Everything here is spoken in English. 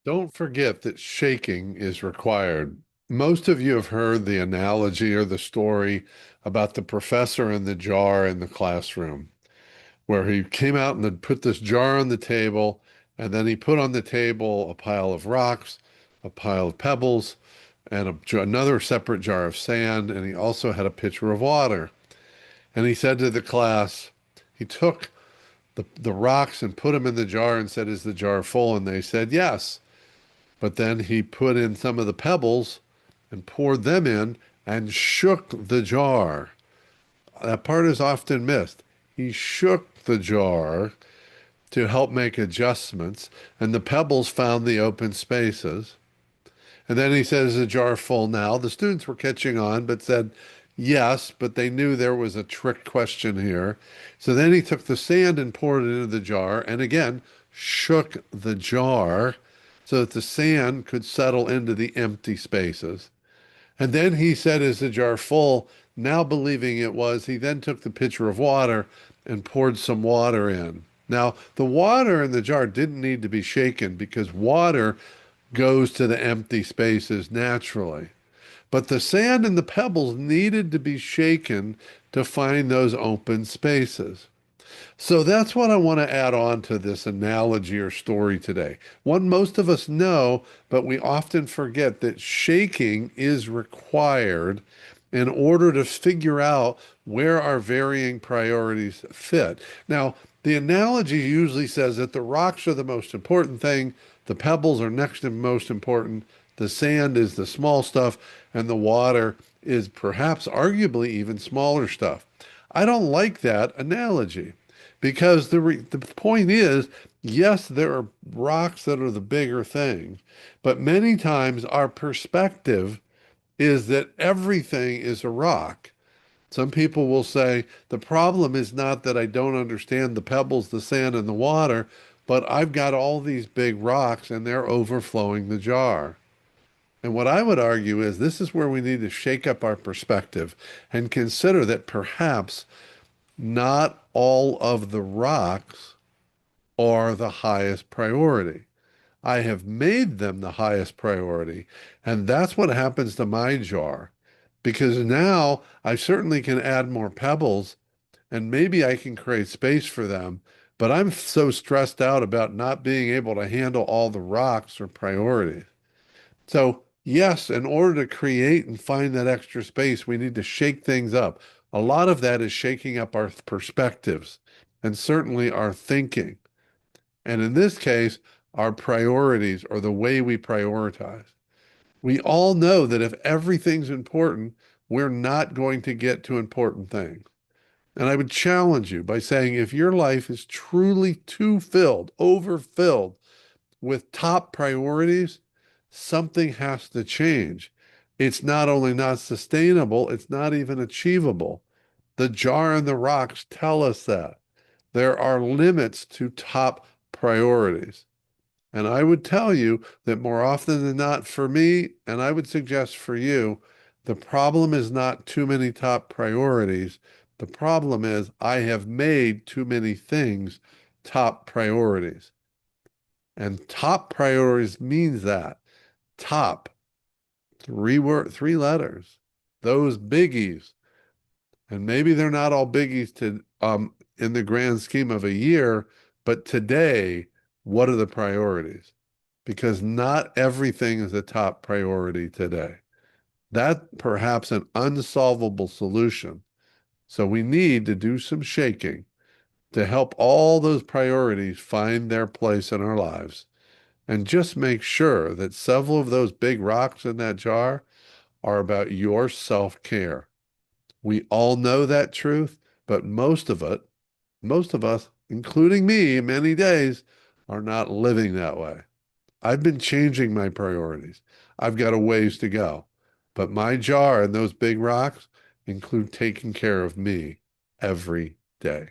Don't forget that shaking is required. Most of you have heard the analogy or the story about the professor and the jar in the classroom, where he came out and then put this jar on the table, and then he put on the table a pile of rocks, a pile of pebbles, and another separate jar of sand, and he also had a pitcher of water. And he said to the class, he took the rocks and put them in the jar and said, "Is the jar full?" And they said, "Yes." But then he put in some of the pebbles and poured them in and shook the jar. That part is often missed. He shook the jar to help make adjustments, and the pebbles found the open spaces. And then he says, "Is the jar full now?" The students were catching on, but said yes, but they knew there was a trick question here. So then he took the sand and poured it into the jar, and again shook the jar so that the sand could settle into the empty spaces. And then he said, "Is the jar full?" Now believing it was, he then took the pitcher of water and poured some water in. Now, the water in the jar didn't need to be shaken because water goes to the empty spaces naturally. But the sand and the pebbles needed to be shaken to find those open spaces. So that's what I want to add on to this analogy or story today. One most of us know, but we often forget that shaking is required in order to figure out where our varying priorities fit. Now, the analogy usually says that the rocks are the most important thing, the pebbles are next to most important, the sand is the small stuff, and the water is perhaps arguably even smaller stuff. I don't like that analogy because the point is, yes, there are rocks that are the bigger thing, but many times our perspective is that everything is a rock. Some people will say, the problem is not that I don't understand the pebbles, the sand, and the water, but I've got all these big rocks and they're overflowing the jar. And what I would argue is this is where we need to shake up our perspective and consider that perhaps not all of the rocks are the highest priority. I have made them the highest priority. And that's what happens to my jar. Because now I certainly can add more pebbles and maybe I can create space for them. But I'm so stressed out about not being able to handle all the rocks or priorities. So, yes, in order to create and find that extra space, we need to shake things up. A lot of that is shaking up our perspectives and certainly our thinking. And in this case, our priorities or the way we prioritize. We all know that if everything's important, we're not going to get to important things. And I would challenge you by saying if your life is truly too filled, overfilled with top priorities, something has to change. It's not only not sustainable, it's not even achievable. The jar and the rocks tell us that. There are limits to top priorities. And I would tell you that more often than not, for me, and I would suggest for you, the problem is not too many top priorities. The problem is I have made too many things top priorities. And top priorities means that top, three letters, those biggies. And maybe they're not all biggies to in the grand scheme of a year, but today, what are the priorities? Because not everything is a top priority today. That perhaps an unsolvable solution. So we need to do some shaking to help all those priorities find their place in our lives. And just make sure that several of those big rocks in that jar are about your self-care. We all know that truth, but most of us, including me, many days, are not living that way. I've been changing my priorities. I've got a ways to go. But my jar and those big rocks include taking care of me every day.